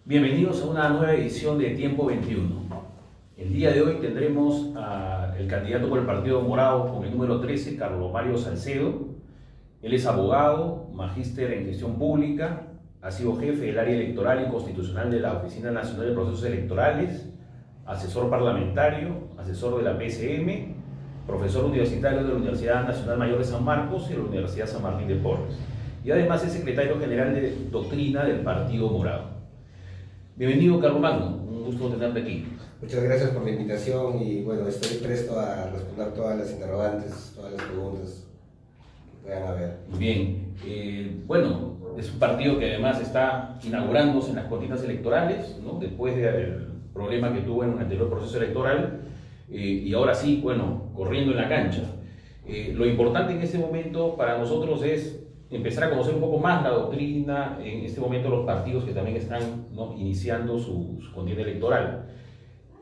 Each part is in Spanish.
Bienvenidos a una nueva edición de Tiempo 21. El día de hoy tendremos al candidato por el Partido Morado con el número 13, Carlos Mario Salcedo. Él es abogado, magíster en gestión pública, ha sido jefe del área electoral y constitucional de la Oficina Nacional de Procesos Electorales, asesor parlamentario, asesor de la PCM, profesor universitario de la Universidad Nacional Mayor de San Marcos y de la Universidad San Martín de Porres. Y además es secretario general de doctrina del Partido Morado. Bienvenido, Carlos Magno, un gusto tenerte aquí. Muchas gracias por la invitación y bueno, estoy presto a responder todas las interrogantes, todas las preguntas que puedan haber. Bien, bueno, es un partido que además está inaugurándose en las contiendas electorales, ¿no? Después del problema que tuvo en un anterior proceso electoral, y ahora sí, bueno, corriendo en la cancha. Lo importante en este momento para nosotros es empezar a conocer un poco más la doctrina, en este momento los partidos que también están, ¿no?, iniciando su contienda electoral.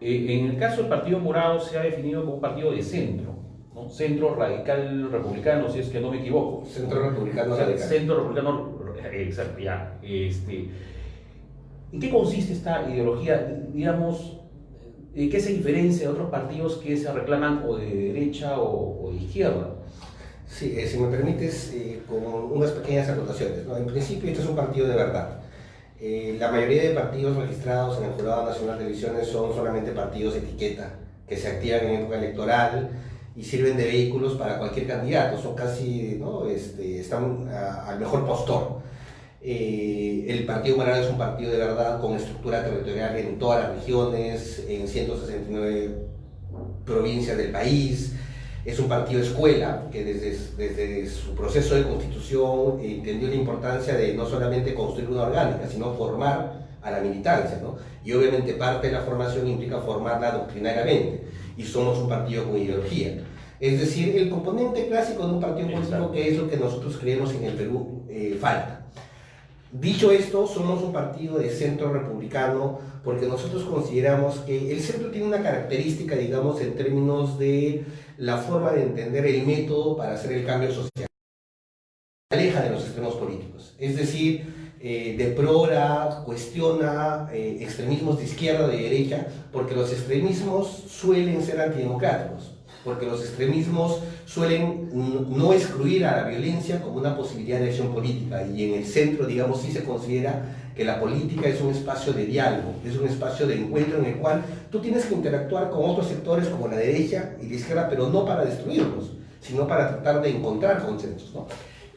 En el caso del Partido Morado se ha definido como un partido de centro, ¿no? Centro radical republicano, si es que no me equivoco. Centro republicano radical. Centro republicano, exacto, ya. ¿En qué consiste esta ideología? Digamos, ¿qué se diferencia de otros partidos que se reclaman o de derecha o de izquierda? Sí, si me permites, con unas pequeñas anotaciones, ¿no? En principio, este es un partido de verdad. La mayoría de partidos registrados en el Jurado Nacional de Elecciones son solamente partidos de etiqueta, que se activan en época electoral y sirven de vehículos para cualquier candidato. Son casi, ¿no?, están al mejor postor. El Partido Morado es un partido de verdad con estructura territorial en todas las regiones, en 169 provincias del país. Es un partido escuela que desde su proceso de constitución entendió la importancia de no solamente construir una orgánica, sino formar a la militancia, ¿no? Y obviamente parte de la formación implica formarla doctrinariamente, y somos un partido con ideología. Es decir, el componente clásico de un partido político, que es lo que nosotros creemos en el Perú, falta. Dicho esto, somos un partido de centro republicano porque nosotros consideramos que el centro tiene una característica, digamos, en términos de la forma de entender el método para hacer el cambio social. Se aleja de los extremos políticos, es decir, deplora, cuestiona extremismos de izquierda o de derecha, porque los extremismos suelen ser antidemocráticos, porque los extremismos suelen no excluir a la violencia como una posibilidad de acción política, y en el centro, digamos, sí se considera que la política es un espacio de diálogo, es un espacio de encuentro en el cual tú tienes que interactuar con otros sectores como la derecha y la izquierda, pero no para destruirlos, sino para tratar de encontrar consensos, ¿no?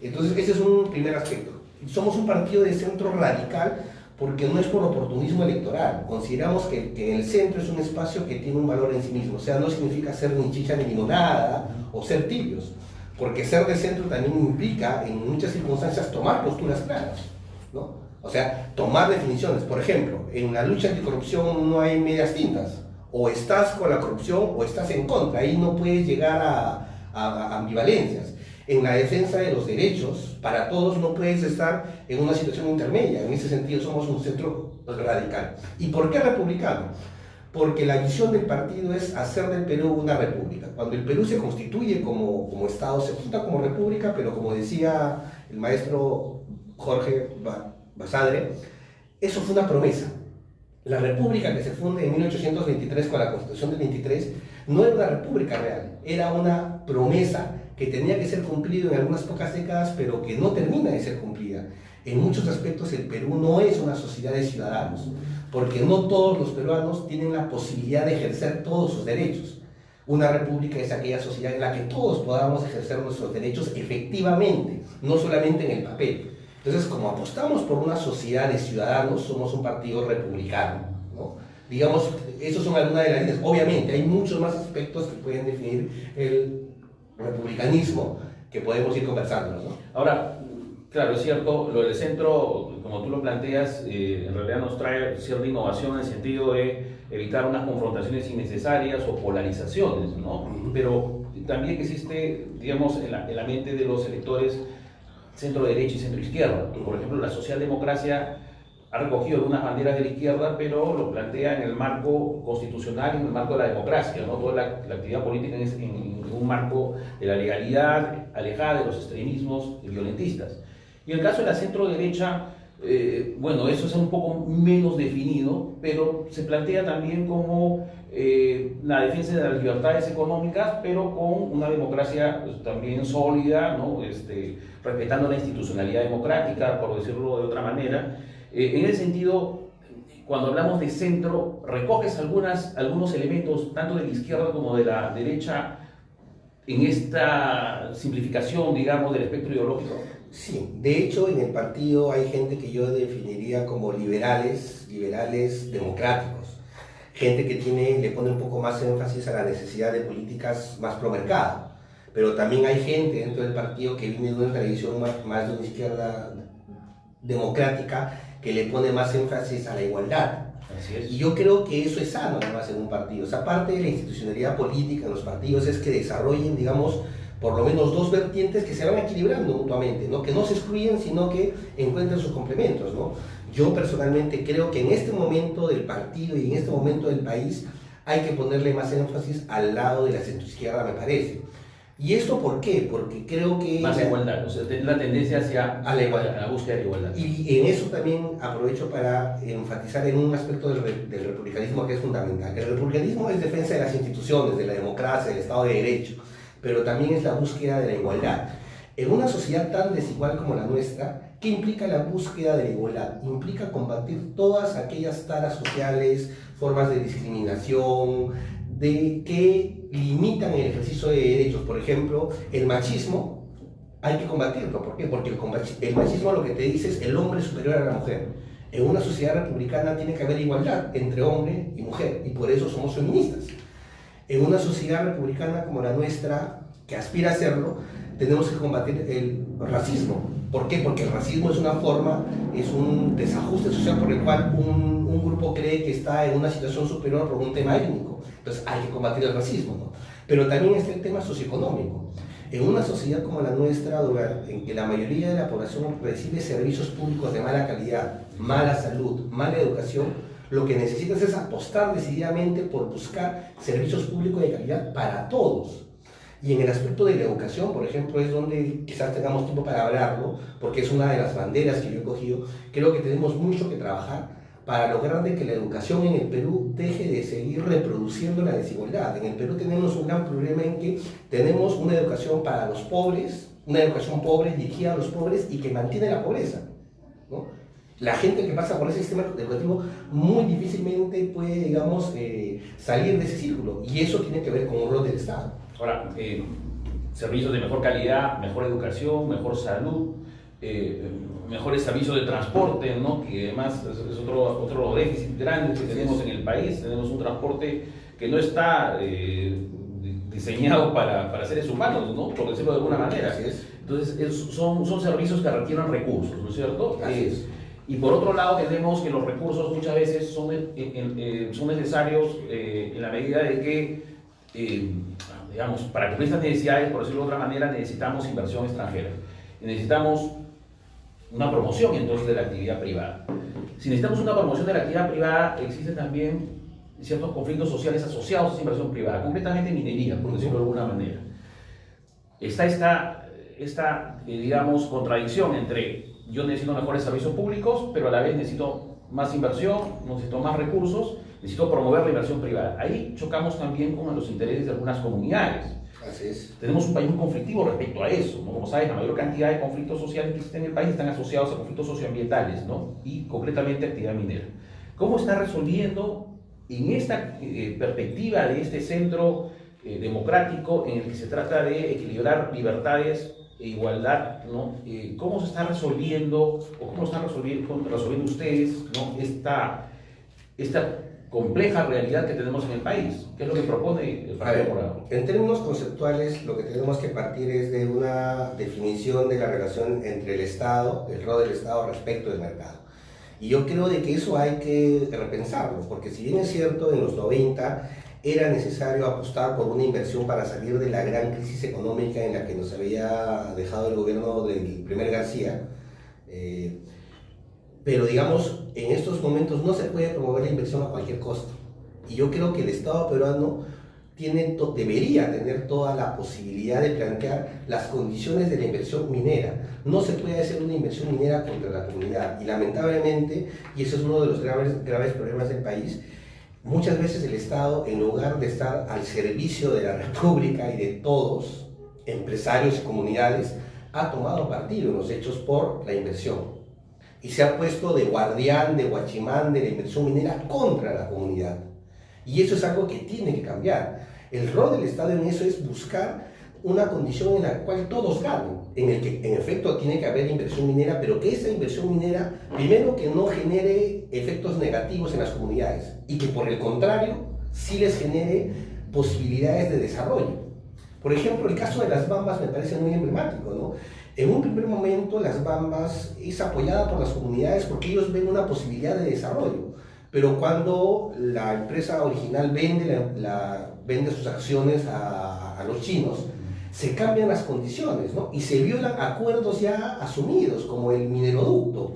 Entonces ese es un primer aspecto. Somos un partido de centro radical porque no es por oportunismo electoral. Consideramos que en el centro es un espacio que tiene un valor en sí mismo, o sea, no significa ser ni chicha ni limonada o ser tibios, porque ser de centro también implica en muchas circunstancias tomar posturas claras, ¿no? O sea, tomar definiciones. Por ejemplo, en la lucha anticorrupción no hay medias tintas. O estás con la corrupción o estás en contra. Ahí no puedes llegar a ambivalencias. En la defensa de los derechos, para todos no puedes estar en una situación intermedia. En ese sentido somos un centro radical. ¿Y por qué republicano? Porque la visión del partido es hacer del Perú una república. Cuando el Perú se constituye como Estado, se funda como república, pero como decía el maestro Jorge Basadre, eso fue una promesa. La república que se funda en 1823 con la Constitución del 23 no era una república real, era una promesa que tenía que ser cumplida en algunas pocas décadas, pero que no termina de ser cumplida. En muchos aspectos el Perú no es una sociedad de ciudadanos, porque no todos los peruanos tienen la posibilidad de ejercer todos sus derechos. Una república es aquella sociedad en la que todos podamos ejercer nuestros derechos efectivamente, no solamente en el papel. Entonces, como apostamos por una sociedad de ciudadanos, somos un partido republicano, ¿no? Digamos, esos son algunas de las líneas. Obviamente, hay muchos más aspectos que pueden definir el republicanismo que podemos ir conversando, ¿no? Ahora, claro, es cierto, lo del centro, como tú lo planteas, en realidad nos trae cierta innovación en el sentido de evitar unas confrontaciones innecesarias o polarizaciones, ¿no? Pero también existe, digamos, en la mente de los electores centro derecha y centro izquierda. Por ejemplo, la socialdemocracia ha recogido algunas banderas de la izquierda, pero lo plantea en el marco constitucional y en el marco de la democracia, ¿no? Toda la actividad política en un marco de la legalidad, alejada de los extremismos violentistas. Y en el caso de la centro derecha, bueno, eso es un poco menos definido, pero se plantea también como la defensa de las libertades económicas, pero con una democracia pues, también sólida, ¿no? Respetando la institucionalidad democrática, por decirlo de otra manera. En ese sentido, cuando hablamos de centro, recoges algunos elementos, tanto de la izquierda como de la derecha, en esta simplificación, digamos, del espectro ideológico. Sí, de hecho en el partido hay gente que yo definiría como liberales democráticos, gente que le pone un poco más énfasis a la necesidad de políticas más pro mercado, pero también hay gente dentro del partido que viene de una tradición más de una izquierda democrática que le pone más énfasis a la igualdad. Así es. Y yo creo que eso es sano además en un partido. O sea, parte de la institucionalidad política en los partidos es que desarrollen, digamos, por lo menos dos vertientes que se van equilibrando mutuamente, ¿no? Que no se excluyen, sino que encuentren sus complementos, ¿no? Yo personalmente creo que en este momento del partido y en este momento del país hay que ponerle más énfasis al lado de la centroizquierda, me parece. ¿Y esto por qué? Porque creo que... Más igualdad, o sea, la tendencia hacia a la igualdad, a la búsqueda de igualdad. Y en eso también aprovecho para enfatizar en un aspecto del republicanismo que es fundamental. El republicanismo es defensa de las instituciones, de la democracia, del Estado de Derecho, pero también es la búsqueda de la igualdad. En una sociedad tan desigual como la nuestra, ¿qué implica la búsqueda de la igualdad? Implica combatir todas aquellas taras sociales, formas de discriminación, de que limitan el ejercicio de derechos. Por ejemplo, el machismo hay que combatirlo. ¿Por qué? Porque el machismo lo que te dice es el hombre es superior a la mujer. En una sociedad republicana tiene que haber igualdad entre hombre y mujer, y por eso somos feministas. En una sociedad republicana como la nuestra, que aspira a serlo, tenemos que combatir el racismo. ¿Por qué? Porque el racismo es una forma, es un desajuste social por el cual un grupo cree que está en una situación superior por un tema étnico. Entonces hay que combatir el racismo, ¿no? Pero también está el tema socioeconómico. En una sociedad como la nuestra, en que la mayoría de la población recibe servicios públicos de mala calidad, mala salud, mala educación, lo que necesitas es apostar decididamente por buscar servicios públicos de calidad para todos. Y en el aspecto de la educación, por ejemplo, es donde quizás tengamos tiempo para hablarlo, porque es una de las banderas que yo he cogido. Creo que tenemos mucho que trabajar para lograr de que la educación en el Perú deje de seguir reproduciendo la desigualdad. En el Perú tenemos un gran problema en que tenemos una educación para los pobres, una educación pobre dirigida a los pobres y que mantiene la pobreza, ¿no? La gente que pasa por ese sistema educativo muy difícilmente puede, digamos, salir de ese círculo, y eso tiene que ver con un rol del Estado. Ahora, servicios de mejor calidad, mejor educación, mejor salud, mejores servicios de transporte, ¿no? Que además es otro déficit grande que tenemos en el país. Tenemos un transporte que no está diseñado para seres humanos, ¿no? Por decirlo de alguna manera. Así es. Entonces, son servicios que requieren recursos, ¿no es cierto? Así es. Y por otro lado tenemos que los recursos muchas veces son necesarios en la medida de que, digamos, para cubrir estas necesidades, por decirlo de otra manera, necesitamos inversión extranjera. Necesitamos una promoción entonces de la actividad privada. Si necesitamos una promoción de la actividad privada, existen también ciertos conflictos sociales asociados a esa inversión privada, concretamente minería, por decirlo de alguna manera. Está esta digamos, contradicción entre yo necesito mejores servicios públicos, pero a la vez necesito más inversión, necesito más recursos, necesito promover la inversión privada. Ahí chocamos también con los intereses de algunas comunidades. Así es. Tenemos un país muy conflictivo respecto a eso, ¿no? Como sabes, la mayor cantidad de conflictos sociales que existen en el país están asociados a conflictos socioambientales, ¿no? Y concretamente actividad minera. ¿Cómo está resolviendo en esta perspectiva de este centro democrático en el que se trata de equilibrar libertades e igualdad, ¿no? ¿Cómo se está resolviendo, o cómo están resolviendo ustedes, ¿no? esta compleja realidad que tenemos en el país? ¿Qué es lo que propone el Partido Morado? En términos conceptuales, lo que tenemos que partir es de una definición de la relación entre el Estado, el rol del Estado respecto del mercado. Y yo creo de que eso hay que repensarlo, porque si bien es cierto, en los 90 era necesario apostar por una inversión para salir de la gran crisis económica en la que nos había dejado el gobierno del primer García, pero digamos, en estos momentos no se puede promover la inversión a cualquier costo. Y yo creo que el Estado peruano debería tener toda la posibilidad de plantear las condiciones de la inversión minera. No se puede hacer una inversión minera contra la comunidad y lamentablemente, y eso es uno de los graves problemas del país, muchas veces el Estado, en lugar de estar al servicio de la República y de todos, empresarios y comunidades, ha tomado partido en los hechos por la inversión y se ha puesto de guardián, de guachimán de la inversión minera contra la comunidad. Y eso es algo que tiene que cambiar. El rol del Estado en eso es buscar una condición en la cual todos ganen, en el que en efecto tiene que haber inversión minera, pero que esa inversión minera, primero, que no genere efectos negativos en las comunidades y que por el contrario sí les genere posibilidades de desarrollo. Por ejemplo, el caso de las Bambas me parece muy emblemático, ¿no? En un primer momento las Bambas es apoyada por las comunidades porque ellos ven una posibilidad de desarrollo, pero cuando la empresa original vende sus acciones a los chinos, se cambian las condiciones, ¿no? Y se violan acuerdos ya asumidos, como el mineroducto.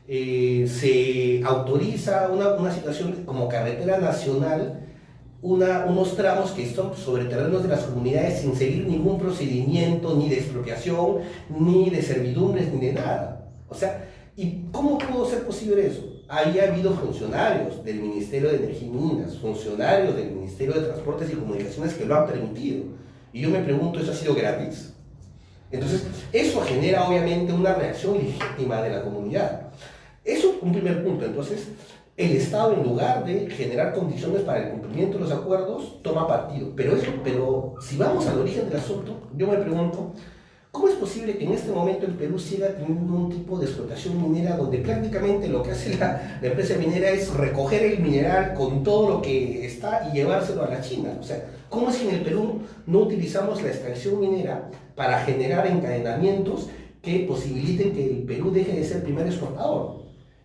Se autoriza una situación como carretera nacional, unos tramos que son sobre terrenos de las comunidades sin seguir ningún procedimiento, ni de expropiación, ni de servidumbres, ni de nada. O sea, ¿y cómo pudo ser posible eso? Ahí ha habido funcionarios del Ministerio de Energía y Minas, funcionarios del Ministerio de Transportes y Comunicaciones que lo han permitido. Y yo me pregunto, ¿eso ha sido gratis? Entonces, eso genera obviamente una reacción legítima de la comunidad. Eso es un primer punto. Entonces, el Estado, en lugar de generar condiciones para el cumplimiento de los acuerdos, toma partido. Pero si vamos al origen del asunto, yo me pregunto, ¿cómo es posible que en este momento el Perú siga teniendo un tipo de explotación minera donde prácticamente lo que hace la empresa minera es recoger el mineral con todo lo que está y llevárselo a la China? O sea, ¿cómo es que en el Perú no utilizamos la extracción minera para generar encadenamientos que posibiliten que el Perú deje de ser primer exportador?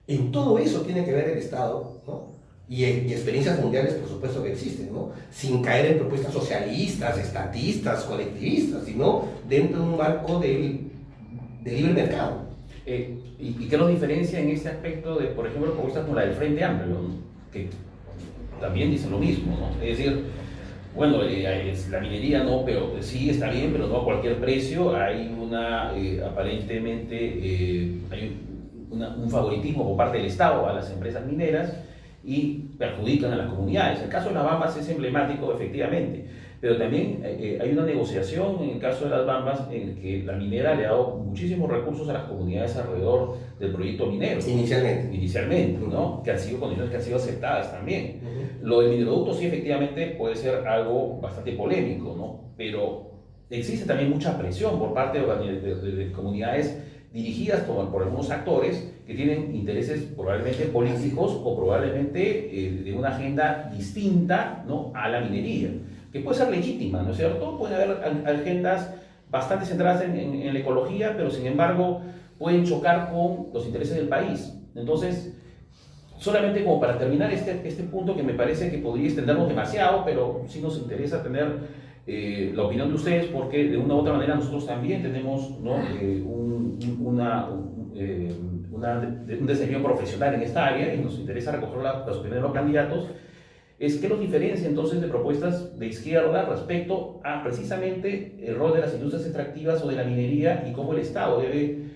En todo eso tiene que ver el Estado, ¿no? Y experiencias mundiales, por supuesto, que existen, ¿no? Sin caer en propuestas socialistas, estatistas, colectivistas, sino dentro de un marco de libre mercado. ¿Y qué nos diferencia en este aspecto de, por ejemplo, propuestas como la del Frente Amplio, ¿no? Que también dicen lo mismo, ¿no? Es decir, bueno, la minería no, pero sí está bien, pero no a cualquier precio. Hay aparentemente, hay un favoritismo por parte del Estado a las empresas mineras y perjudican a las comunidades. El caso de las Bambas es emblemático, efectivamente, pero también hay una negociación en el caso de las Bambas en que la minera le ha dado muchísimos recursos a las comunidades alrededor del proyecto minero. Inicialmente, ¿no? Que han sido condiciones que han sido aceptadas también. Lo del mineroducto sí, efectivamente, puede ser algo bastante polémico, ¿no? Pero existe también mucha presión por parte de comunidades dirigidas por algunos actores que tienen intereses probablemente políticos o probablemente de una agenda distinta, ¿no?, a la minería, que puede ser legítima, ¿no es cierto? Puede haber agendas bastante centradas en la ecología, pero sin embargo pueden chocar con los intereses del país. Entonces, solamente como para terminar este punto que me parece que podría extendernos demasiado, pero sí nos interesa tener la opinión de ustedes, porque de una u otra manera nosotros también tenemos, ¿no?, un desempeño profesional en esta área y nos interesa recoger las opiniones de los candidatos. ¿Qué nos diferencia entonces de propuestas de izquierda respecto a precisamente el rol de las industrias extractivas o de la minería y cómo el Estado debe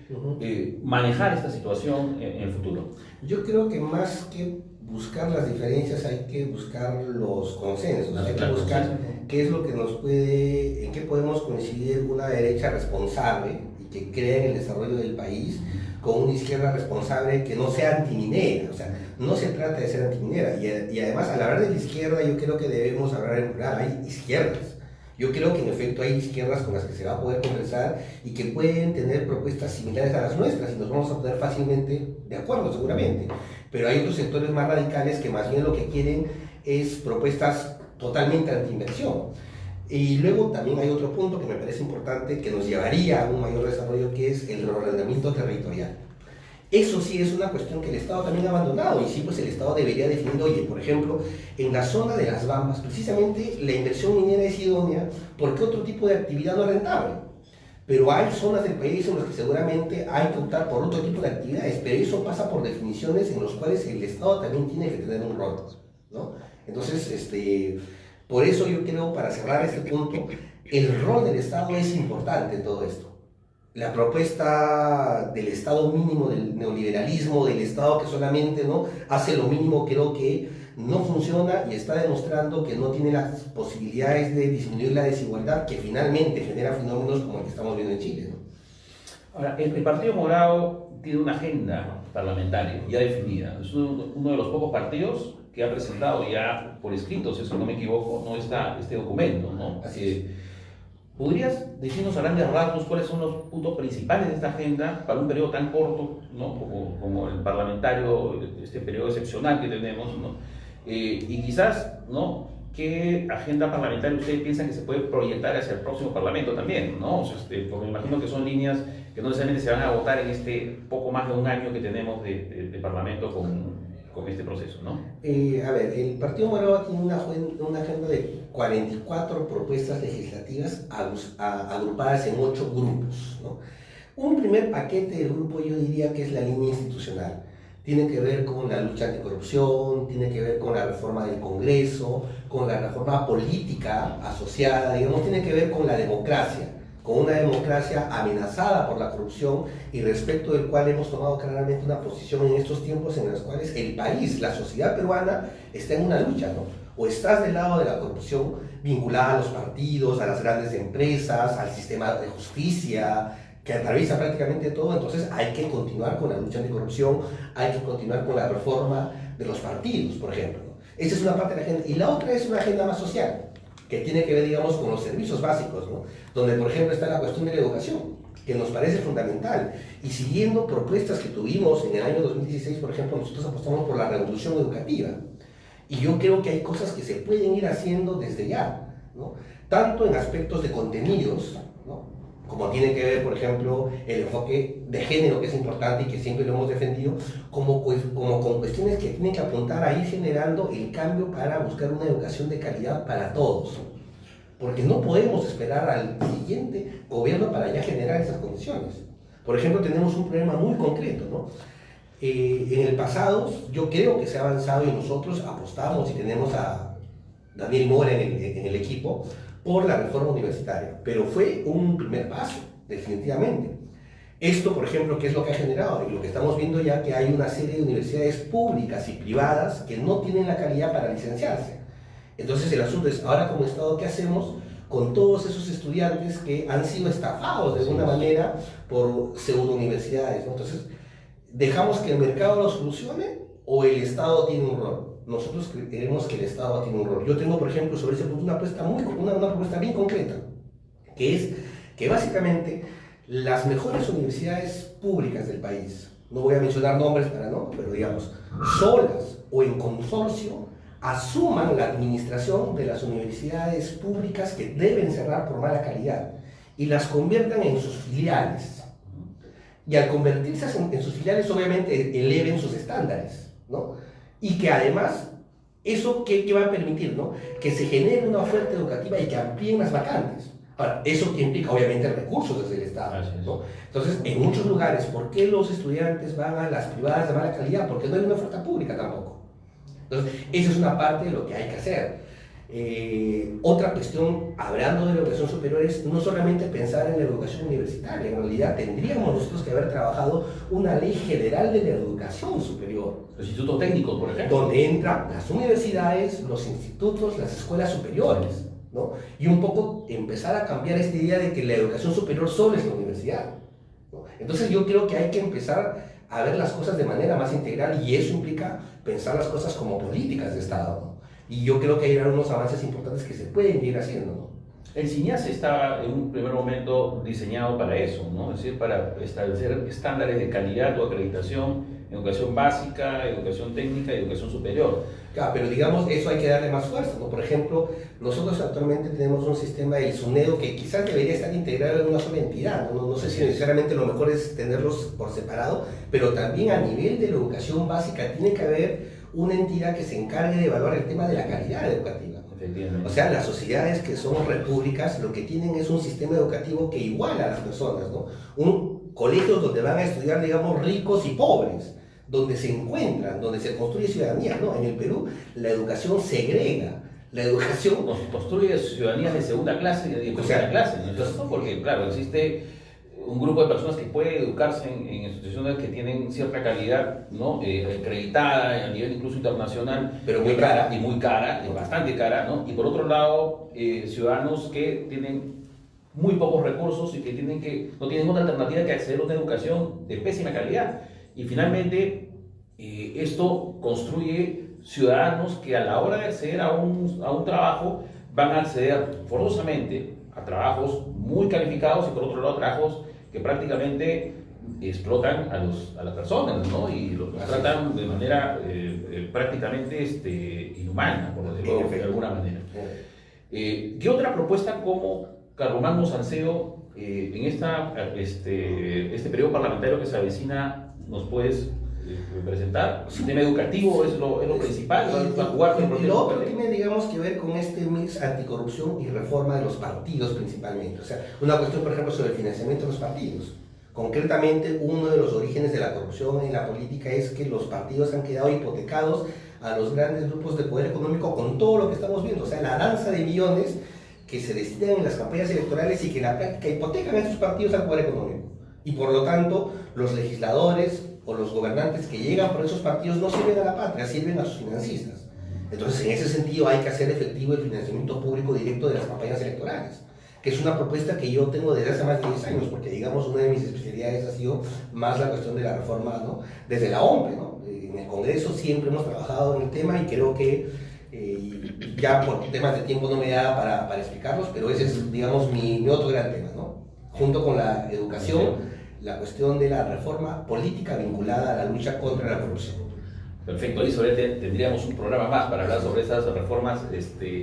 manejar esta situación en el futuro? Yo creo que más que buscar las diferencias hay que buscar los consensos, hay que buscar qué es lo que en qué podemos coincidir una derecha responsable y que crea en el desarrollo del país, con una izquierda responsable que no sea antiminera. O sea, no se trata de ser antiminera. Y además, al hablar de la izquierda, yo creo que debemos hablar en plural. Hay izquierdas. Yo creo que en efecto hay izquierdas con las que se va a poder conversar y que pueden tener propuestas similares a las nuestras y nos vamos a poner fácilmente de acuerdo, seguramente. Pero hay otros sectores más radicales que más bien lo que quieren es propuestas totalmente anti-inversión. Y luego también hay otro punto que me parece importante que nos llevaría a un mayor desarrollo, que es el reordenamiento territorial. Eso sí es una cuestión que el Estado también ha abandonado, y sí, pues el Estado debería definir, oye, por ejemplo, en la zona de las Bambas, precisamente la inversión minera es idónea porque otro tipo de actividad no es rentable. Pero hay zonas del país en las que seguramente hay que optar por otro tipo de actividades, pero eso pasa por definiciones en las cuales el Estado también tiene que tener un rol, ¿no? Entonces, Por eso yo creo, para cerrar este punto, el rol del Estado es importante en todo esto. La propuesta del Estado mínimo, del neoliberalismo, del Estado que solamente ¿no? hace lo mínimo, creo que no funciona y está demostrando que no tiene las posibilidades de disminuir la desigualdad que finalmente genera fenómenos como el que estamos viendo en Chile, ¿no? Ahora, el Partido Morado tiene una agenda parlamentaria ya definida. Es uno de los pocos partidos que ha presentado ya por escrito, si no me equivoco, no está este documento, ¿no? Así es. ¿Podrías decirnos a grandes rasgos cuáles son los puntos principales de esta agenda para un periodo tan corto, ¿no? como el parlamentario, este periodo excepcional que tenemos, ¿no? Y quizás, ¿no? ¿Qué agenda parlamentaria ustedes piensan que se puede proyectar hacia el próximo Parlamento también, ¿no? O sea, porque me imagino que son líneas que no necesariamente se van a votar en este poco más de un año que tenemos de Parlamento con este proceso, ¿no? A ver, el Partido Morado tiene una agenda de 44 propuestas legislativas agrupadas en 8 grupos, ¿no? Un primer paquete del grupo yo diría que es la línea institucional. Tiene que ver con la lucha anticorrupción, tiene que ver con la reforma del Congreso, con la reforma política asociada, digamos, tiene que ver con la democracia, con una democracia amenazada por la corrupción y respecto del cual hemos tomado claramente una posición en estos tiempos en los cuales el país, la sociedad peruana, está en una lucha, ¿no? O estás del lado de la corrupción vinculada a los partidos, a las grandes empresas, al sistema de justicia, que atraviesa prácticamente todo, entonces hay que continuar con la lucha anticorrupción, hay que continuar con la reforma de los partidos, por ejemplo, ¿no? Esa es una parte de la agenda. Y la otra es una agenda más social, que tiene que ver, digamos, con los servicios básicos, ¿no? Donde, por ejemplo, está la cuestión de la educación, que nos parece fundamental. Y siguiendo propuestas que tuvimos en el año 2016, por ejemplo, nosotros apostamos por la revolución educativa. Y yo creo que hay cosas que se pueden ir haciendo desde ya, ¿no? Tanto en aspectos de contenidos, ¿no? Como tiene que ver, por ejemplo, el enfoque de género, que es importante y que siempre lo hemos defendido, como con cuestiones que tienen que apuntar a ir generando el cambio para buscar una educación de calidad para todos. Porque no podemos esperar al siguiente gobierno para ya generar esas condiciones. Por ejemplo, tenemos un problema muy concreto, ¿no? En el pasado, yo creo que se ha avanzado y nosotros apostamos y tenemos a Daniel Mora en el equipo, por la reforma universitaria, pero fue un primer paso, definitivamente. Esto, por ejemplo, ¿qué es lo que ha generado? Y lo que estamos viendo ya que hay una serie de universidades públicas y privadas que no tienen la calidad para licenciarse. Entonces el asunto es, ahora como Estado, ¿qué hacemos con todos esos estudiantes que han sido estafados de alguna manera por pseudo universidades, ¿no? Entonces, ¿dejamos que el mercado lo solucione o el Estado tiene un rol? Nosotros creemos que el Estado tiene un rol. Yo tengo, por ejemplo, sobre ese punto una propuesta bien concreta, que es que básicamente las mejores universidades públicas del país, no voy a mencionar nombres para no, pero digamos, solas o en consorcio, asuman la administración de las universidades públicas que deben cerrar por mala calidad y las conviertan en sus filiales. Y al convertirse en sus filiales, obviamente, eleven sus estándares, ¿no? Y que además, ¿eso qué va a permitir, no? Que se genere una oferta educativa y que amplíen las vacantes. Ahora, eso que implica obviamente recursos desde el Estado, ¿no? Entonces, en muchos lugares, ¿por qué los estudiantes van a las privadas de mala calidad? Porque no hay una oferta pública tampoco. Entonces, esa es una parte de lo que hay que hacer. Otra cuestión, hablando de la educación superior, es no solamente pensar en la educación universitaria, en realidad tendríamos nosotros que haber trabajado una ley general de la educación superior. Los institutos técnicos, por ejemplo. Donde entran las universidades, los institutos, las escuelas superiores, ¿no? Y un poco empezar a cambiar esta idea de que la educación superior solo es la universidad, ¿no? Entonces yo creo que hay que empezar a ver las cosas de manera más integral y eso implica pensar las cosas como políticas de Estado, ¿no? Y yo creo que hay algunos avances importantes que se pueden ir haciendo, ¿no? El CINEAS estaba en un primer momento diseñado para eso, ¿no? Es decir, para establecer estándares de calidad o acreditación en educación básica, educación técnica y educación superior. Claro, pero digamos, eso hay que darle más fuerza, ¿no? Por ejemplo, nosotros actualmente tenemos un sistema del SUNEDO que quizás debería estar integrado en una sola entidad, ¿no? No sé si necesariamente lo mejor es tenerlos por separado, pero también a nivel de la educación básica tiene que haber una entidad que se encargue de evaluar el tema de la calidad educativa. O sea, las sociedades que son repúblicas lo que tienen es un sistema educativo que iguala a las personas, ¿no? Un colegio donde van a estudiar, digamos, ricos y pobres, donde se encuentran, donde se construye ciudadanía, ¿no? En el Perú la educación segrega La educación construye ciudadanías de segunda clase y de primera clase, ¿no? Entonces, porque, claro, existe un grupo de personas que puede educarse en instituciones que tienen cierta calidad, ¿no? Acreditada a nivel incluso internacional, pero muy cara. Y muy cara, bastante cara, ¿no? Y por otro lado, ciudadanos que tienen muy pocos recursos y que no tienen otra alternativa que acceder a una educación de pésima calidad. Y finalmente, esto construye ciudadanos que a la hora de acceder a un trabajo van a acceder forzosamente a trabajos muy calificados y por otro lado trabajos que prácticamente explotan a las personas, ¿no? Y los tratan de manera prácticamente inhumana, por decirlo de alguna manera. ¿Qué otra propuesta como Carlomagno Salcedo en este periodo parlamentario que se avecina nos puedes presentar? El sistema educativo es lo principal, va a jugar con el proceso. Lo otro tiene, digamos, que ver con este mix anticorrupción y reforma de los partidos principalmente. O sea, una cuestión, por ejemplo, sobre el financiamiento de los partidos. Concretamente, uno de los orígenes de la corrupción en la política es que los partidos han quedado hipotecados a los grandes grupos de poder económico con todo lo que estamos viendo. O sea, la danza de millones que se destinan en las campañas electorales y que en la práctica hipotecan a estos partidos al poder económico. Y por lo tanto, los legisladores o los gobernantes que llegan por esos partidos no sirven a la patria, sirven a sus financistas. Entonces, en ese sentido, hay que hacer efectivo el financiamiento público directo de las campañas electorales, que es una propuesta que yo tengo desde hace más de 10 años, porque, digamos, una de mis especialidades ha sido más la cuestión de la reforma, ¿no? Desde la OMPE, ¿no? En el Congreso siempre hemos trabajado en el tema y creo que ya por temas de tiempo no me da para explicarlos, pero ese es, digamos, mi otro gran tema, ¿no? Junto con la educación, la cuestión de la reforma política vinculada a la lucha contra la corrupción. Perfecto, ahí tendríamos un programa más para hablar sobre esas reformas,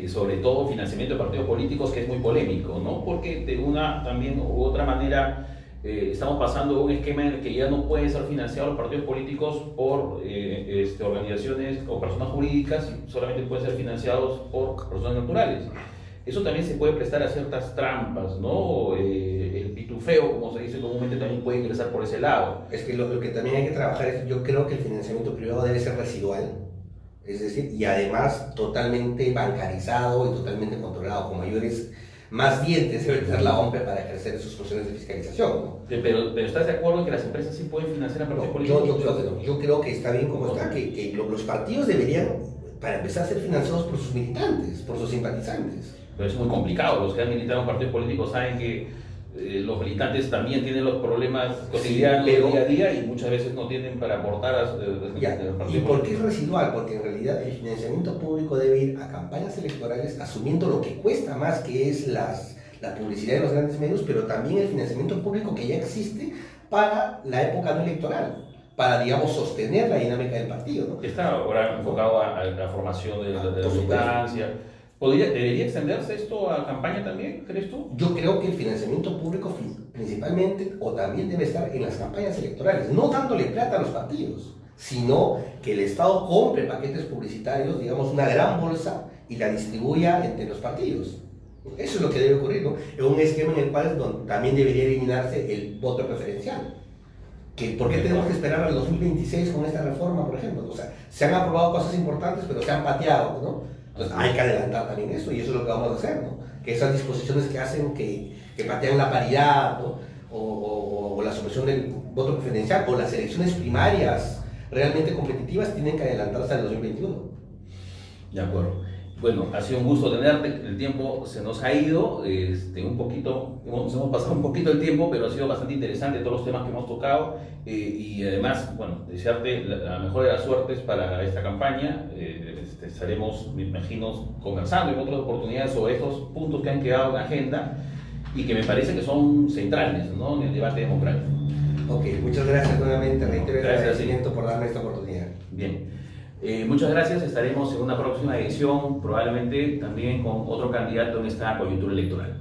sobre todo financiamiento de partidos políticos, que es muy polémico, ¿no? Porque de una también u otra manera estamos pasando un esquema en el que ya no pueden ser financiados los partidos políticos por organizaciones o personas jurídicas, solamente pueden ser financiados por personas naturales. Eso también se puede prestar a ciertas trampas, ¿no? El pitufeo, como se dice comúnmente, también puede ingresar por ese lado. Es que lo que también hay que trabajar es, yo creo que el financiamiento privado debe ser residual, es decir, y además totalmente bancarizado y totalmente controlado, con mayores, más dientes debe tener la OMPE para ejercer sus funciones de fiscalización, ¿no? Pero ¿estás de acuerdo en que las empresas sí pueden financiar a partidos políticos? Yo creo que está bien como está, que los partidos deberían, para empezar, a ser financiados por sus militantes, por sus simpatizantes. Pero es muy complicado. Los que han militado en partidos políticos saben que los militantes también tienen los problemas cotidianos día a día y muchas veces no tienen para aportar a ¿Y por qué es residual? Porque en realidad el financiamiento público debe ir a campañas electorales asumiendo lo que cuesta más, que es la publicidad de los grandes medios, pero también el financiamiento público que ya existe para la época no electoral, para, digamos, sostener la dinámica del partido, ¿no? Está ahora enfocado a la formación de la militancia. ¿Debería extenderse esto a campaña también, crees tú? Yo creo que el financiamiento público principalmente o también debe estar en las campañas electorales, no dándole plata a los partidos, sino que el Estado compre paquetes publicitarios, digamos una gran bolsa, y la distribuya entre los partidos. Eso es lo que debe ocurrir, ¿no? En un esquema en el cual también debería eliminarse el voto preferencial. ¿Por qué tenemos que esperar al 2026 con esta reforma, por ejemplo? O sea, se han aprobado cosas importantes, pero se han pateado, ¿no? Entonces hay que adelantar también eso, y eso es lo que vamos a hacer, ¿no? Que esas disposiciones que hacen que patean la paridad, ¿no? o la supresión del voto preferencial o las elecciones primarias realmente competitivas tienen que adelantarse al 2021. De acuerdo. Bueno, ha sido un gusto tenerte, el tiempo se nos ha ido, un poquito, nos hemos pasado un poquito el tiempo, pero ha sido bastante interesante todos los temas que hemos tocado y además, bueno, desearte la mejor de las suertes para esta campaña. Estaremos, me imagino, conversando en otras oportunidades sobre estos puntos que han quedado en agenda y que me parece que son centrales, ¿no?, en el debate democrático. Ok, muchas gracias nuevamente, reitero el agradecimiento por darme esta oportunidad. Bien. Muchas gracias, estaremos en una próxima edición, probablemente también con otro candidato en esta coyuntura electoral.